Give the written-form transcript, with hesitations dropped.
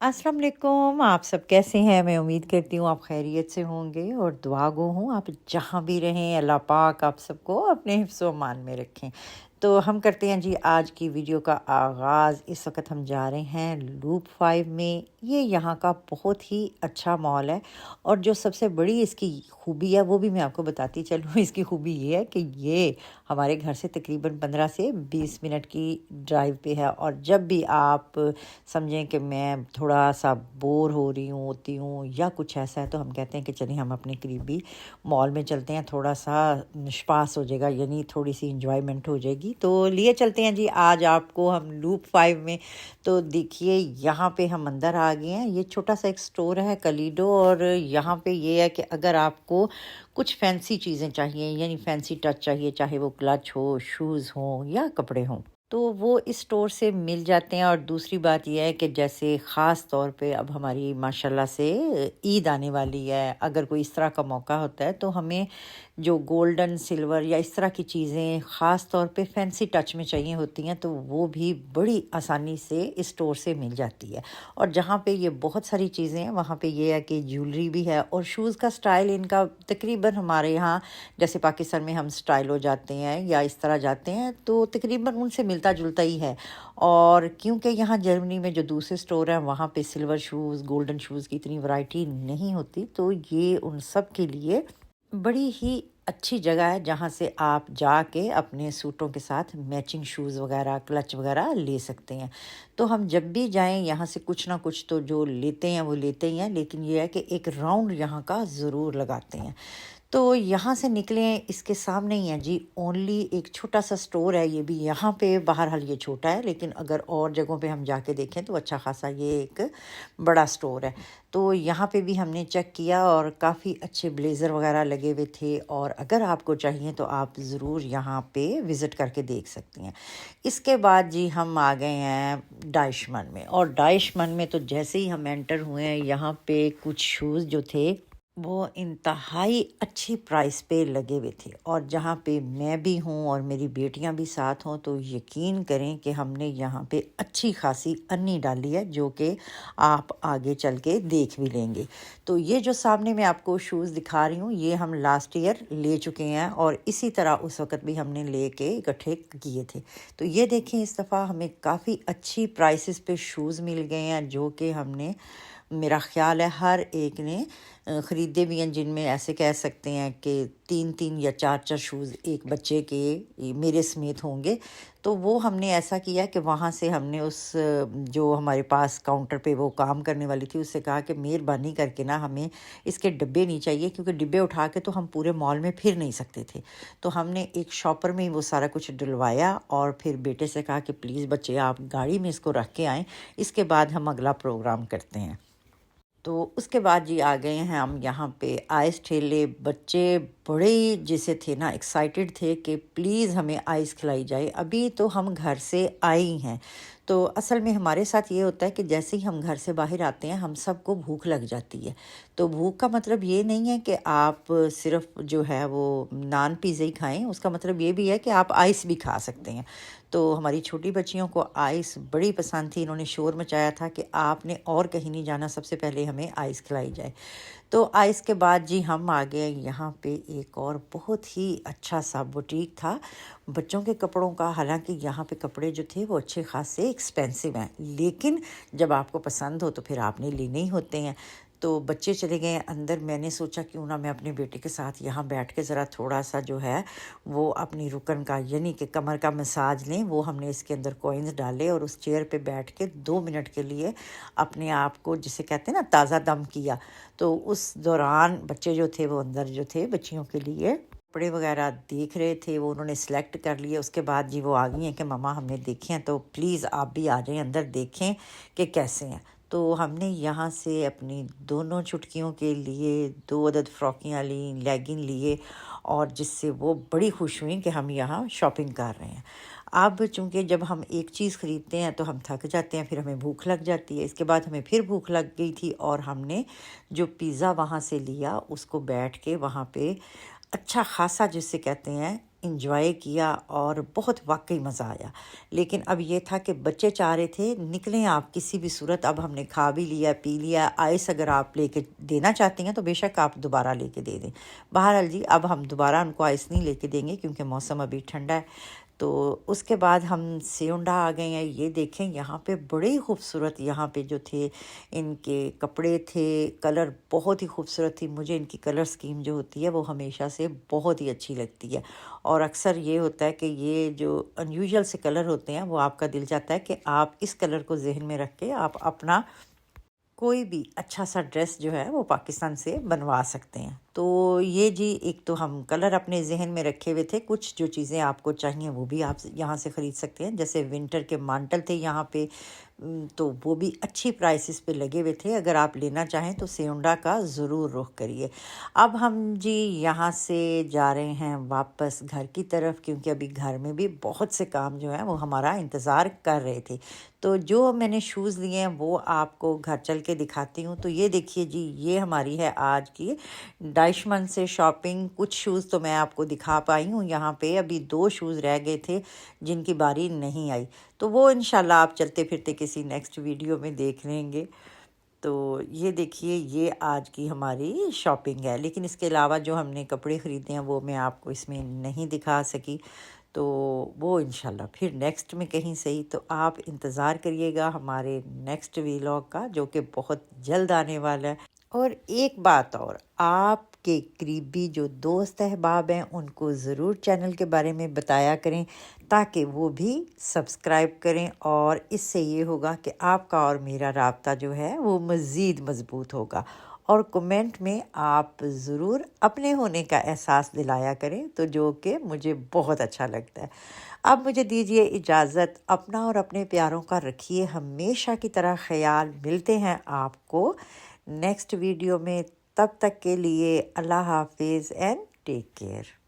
अस्सलाम वालेकुम। आप सब कैसे हैं? मैं उम्मीद करती हूँ आप खैरियत से होंगे और दुआ गो हूँ आप जहाँ भी रहें अल्लाह पाक आप सबको अपने हिफ्ज़ व अमान में रखें। तो हम करते हैं जी आज की वीडियो का आगाज़। इस वक्त हम जा रहे हैं लूप 5 में। ये यहाँ का बहुत ही अच्छा मॉल है और जो सबसे बड़ी इसकी खूबी है वो भी मैं आपको बताती चलूँ। इसकी खूबी ये है कि ये हमारे घर से तकरीबन 15 से 20 मिनट की ड्राइव पे है और जब भी आप समझें कि मैं थोड़ा सा बोर हो रही हूँ होती हूँ या कुछ ऐसा है तो हम कहते हैं कि चलिए हम अपने करीबी मॉल में चलते हैं, थोड़ा सा निष्पास हो जाएगा, यानी थोड़ी सी इंजॉयमेंट हो जाएगी। तो लिए चलते हैं जी आज आपको हम लूप 5 में। तो देखिए यहाँ पे हम अंदर आ गए हैं। ये छोटा सा एक स्टोर है कलीडो और यहाँ पे ये है कि अगर आपको कुछ फैंसी चीज़ें चाहिए यानी फैंसी टच चाहिए, चाहे वो क्लच हो, शूज़ हों या कपड़े हों, तो वो इस स्टोर से मिल जाते हैं। और दूसरी बात यह है कि जैसे ख़ास तौर पे अब हमारी माशाल्लाह से ईद आने वाली है, अगर कोई इस तरह का मौका होता है तो हमें जो गोल्डन सिल्वर या इस तरह की चीज़ें ख़ास तौर पे फैंसी टच में चाहिए होती हैं तो वो भी बड़ी आसानी से इस स्टोर से मिल जाती है। और जहाँ पे ये बहुत सारी चीज़ें हैं वहाँ पे ये है कि ज्वेलरी भी है और शूज़ का स्टाइल इनका तकरीबन हमारे यहाँ जैसे पाकिस्तान में हम स्टाइलो जाते हैं या इस तरह जाते हैं तो तकरीबन उनसे मिलता जुलता ही है। और क्योंकि यहाँ जर्मनी में जो दूसरे स्टोर हैं वहाँ पे सिल्वर शूज़ गोल्डन शूज़ की इतनी वैरायटी नहीं होती, तो ये उन सब के लिए बड़ी ही अच्छी जगह है जहाँ से आप जाके अपने सूटों के साथ मैचिंग शूज़ वगैरह क्लच वगैरह ले सकते हैं। तो हम जब भी जाएं यहाँ से कुछ ना कुछ तो जो लेते हैं वो लेते ही हैं, लेकिन ये है कि एक राउंड यहाँ का ज़रूर लगाते हैं। तो यहाँ से निकले इसके सामने ही है जी ओनली एक छोटा सा स्टोर है। ये भी यहाँ पे बहरहाल ये छोटा है, लेकिन अगर और जगहों पे हम जाके देखें तो अच्छा खासा ये एक बड़ा स्टोर है। तो यहाँ पे भी हमने चेक किया और काफ़ी अच्छे ब्लेज़र वगैरह लगे हुए थे और अगर आपको चाहिए तो आप ज़रूर यहाँ पे विज़िट करके देख सकती हैं। इसके बाद जी हम आ गए हैं डाइशमन में और डाइशमन में तो जैसे ही हम एंटर हुए हैं यहाँ पे कुछ शूज़ जो थे वो इंतहाई अच्छी प्राइस पे लगे हुए थे। और जहाँ पे मैं भी हूँ और मेरी बेटियाँ भी साथ हों तो यकीन करें कि हमने यहाँ पे अच्छी खासी अन्नी डाली है जो कि आप आगे चल के देख भी लेंगे। तो ये जो सामने मैं आपको शूज़ दिखा रही हूँ ये हम लास्ट ईयर ले चुके हैं और इसी तरह उस वक़्त भी हमने ले के इकट्ठे किए थे। तो ये देखें इस दफ़ा हमें काफ़ी अच्छी प्राइसेस पे शूज़ मिल गए हैं जो कि हमने मेरा ख़्याल है हर एक ने ख़रीदे भी हैं, जिनमें ऐसे कह सकते हैं कि 3-3 या 4-4 शूज़ एक बच्चे के मेरे समेत होंगे। तो वो हमने ऐसा किया कि वहाँ से हमने उस जो हमारे पास काउंटर पे वो काम करने वाली थी उससे कहा कि मेहरबानी करके ना हमें इसके डिब्बे नहीं चाहिए, क्योंकि डिब्बे उठा के तो हम पूरे मॉल में फिर नहीं सकते थे। तो हमने एक शॉपर में ही वो सारा कुछ डलवाया और फिर बेटे से कहा कि प्लीज़ बच्चे आप गाड़ी में इसको रख के आएँ, इसके बाद हम अगला प्रोग्राम करते हैं। तो उसके बाद जी आ गए हैं हम यहाँ पे आइस ठेले। बच्चे बड़े जैसे थे ना एक्साइटेड थे कि प्लीज़ हमें आइस खिलाई जाए, अभी तो हम घर से आए ही हैं। तो असल में हमारे साथ ये होता है कि जैसे ही हम घर से बाहर आते हैं हम सबको भूख लग जाती है। तो भूख का मतलब ये नहीं है कि आप सिर्फ जो है वो नान पिज़्ज़ा ही खाएं, उसका मतलब ये भी है कि आप आइस भी खा सकते हैं। तो हमारी छोटी बच्चियों को आइस बड़ी पसंद थी, इन्होंने शोर मचाया था कि आपने और कहीं नहीं जाना, सबसे पहले हमें आइस खिलाई जाए। तो आइस के बाद जी हम आ गए यहाँ पे एक और बहुत ही अच्छा सा बुटीक था बच्चों के कपड़ों का। हालांकि यहाँ पे कपड़े जो थे वो अच्छे खासे एक्सपेंसिव हैं, लेकिन जब आपको पसंद हो तो फिर आपने लेने ही होते हैं। तो बच्चे चले गए अंदर, मैंने सोचा क्यों ना मैं अपने बेटे के साथ यहाँ बैठ के ज़रा थोड़ा सा जो है वो अपनी रुकन का यानी कि कमर का मसाज लें। वो हमने इसके अंदर कॉइन्स डाले और उस चेयर पे बैठ के 2 मिनट के लिए अपने आप को जिसे कहते हैं ना ताज़ा दम किया। तो उस दौरान बच्चे जो थे वो अंदर जो थे बच्चियों के लिए कपड़े वगैरह देख रहे थे, वो उन्होंने सेलेक्ट कर लिए। उसके बाद जी वो आ गई हैं कि मम्मा हमने देखे हैं तो प्लीज़ आप भी आ जाएं अंदर देखें कि कैसे हैं। तो हमने यहाँ से अपनी दोनों छुटकियों के लिए 2 अदद फ़्रॉकियाँ ली, लेगिन लिए और जिससे वो बड़ी खुश हुई कि हम यहाँ शॉपिंग कर रहे हैं। अब चूँकि जब हम एक चीज़ ख़रीदते हैं तो हम थक जाते हैं, फिर हमें भूख लग जाती है। इसके बाद हमें फिर भूख लग गई थी और हमने जो पिज़्ज़ा वहाँ से लिया उसको बैठ के वहाँ पे अच्छा खासा जिसे कहते हैं انجوائے کیا اور بہت واقعی مزہ آیا۔ لیکن اب یہ تھا کہ بچے چاہ رہے تھے نکلیں آپ کسی بھی صورت، اب ہم نے کھا بھی لیا پی لیا، آئس اگر آپ لے کے دینا چاہتی ہیں تو بے شک آپ دوبارہ لے کے دے دیں۔ بہرحال جی اب ہم دوبارہ ان کو آئس نہیں لے کے دیں گے کیونکہ موسم ابھی ٹھنڈا ہے۔ تو اس کے بعد ہم سیونڈا آ گئے ہیں۔ یہ دیکھیں یہاں پہ بڑے ہی خوبصورت، یہاں پہ جو تھے ان کے کپڑے تھے، کلر بہت ہی خوبصورت تھی۔ مجھے ان کی کلر سکیم جو ہوتی ہے وہ ہمیشہ سے بہت ہی اچھی لگتی ہے، اور اکثر یہ ہوتا ہے کہ یہ جو انیوژل سے کلر ہوتے ہیں وہ آپ کا دل چاہتا ہے کہ آپ اس کلر کو ذہن میں رکھ کے آپ اپنا کوئی بھی اچھا سا ڈریس جو ہے وہ پاکستان سے بنوا سکتے ہیں۔ تو یہ جی ایک تو ہم کلر اپنے ذہن میں رکھے ہوئے تھے، کچھ جو چیزیں آپ کو چاہیے وہ بھی آپ یہاں سے خرید سکتے ہیں، جیسے ونٹر کے مانٹل تھے یہاں پہ، تو وہ بھی اچھی پرائسز پہ لگے ہوئے تھے۔ اگر آپ لینا چاہیں تو سیونڈا کا ضرور رخ کریے۔ اب ہم جی یہاں سے جا رہے ہیں واپس گھر کی طرف، کیونکہ ابھی گھر میں بھی بہت سے کام جو ہیں وہ ہمارا انتظار کر رہے تھے۔ تو جو میں نے شوز لیے ہیں وہ آپ کو گھر چل کے دکھاتی ہوں۔ تو یہ دیکھیے جی یہ ہماری ہے آج کی ڈائشمن سے شاپنگ۔ کچھ شوز تو میں آپ کو دکھا پائی ہوں یہاں پہ، ابھی 2 شوز رہ گئے تھے جن کی باری نہیں آئی، تو وہ انشاءاللہ آپ چلتے پھرتے کسی نیکسٹ ویڈیو میں دیکھ لیں گے۔ تو یہ دیکھیے یہ آج کی ہماری شاپنگ ہے، لیکن اس کے علاوہ جو ہم نے کپڑے خریدے ہیں وہ میں آپ کو اس میں نہیں دکھا سکی، تو وہ انشاءاللہ پھر نیکسٹ میں کہیں صحیح۔ تو آپ انتظار کریے گا ہمارے نیکسٹ ویلاگ کا جو کہ بہت جلد آنے والا ہے۔ اور ایک بات اور، آپ کے قریبی جو دوست احباب ہیں ان کو ضرور چینل کے بارے میں بتایا کریں تاکہ وہ بھی سبسکرائب کریں، اور اس سے یہ ہوگا کہ آپ کا اور میرا رابطہ جو ہے وہ مزید مضبوط ہوگا۔ اور کمنٹ میں آپ ضرور اپنے ہونے کا احساس دلایا کریں، تو جو کہ مجھے بہت اچھا لگتا ہے۔ اب مجھے دیجیے اجازت، اپنا اور اپنے پیاروں کا رکھیے ہمیشہ کی طرح خیال۔ ملتے ہیں آپ کو نیکسٹ ویڈیو میں، تب تک کے لیے اللہ حافظ اینڈ ٹیک کیئر۔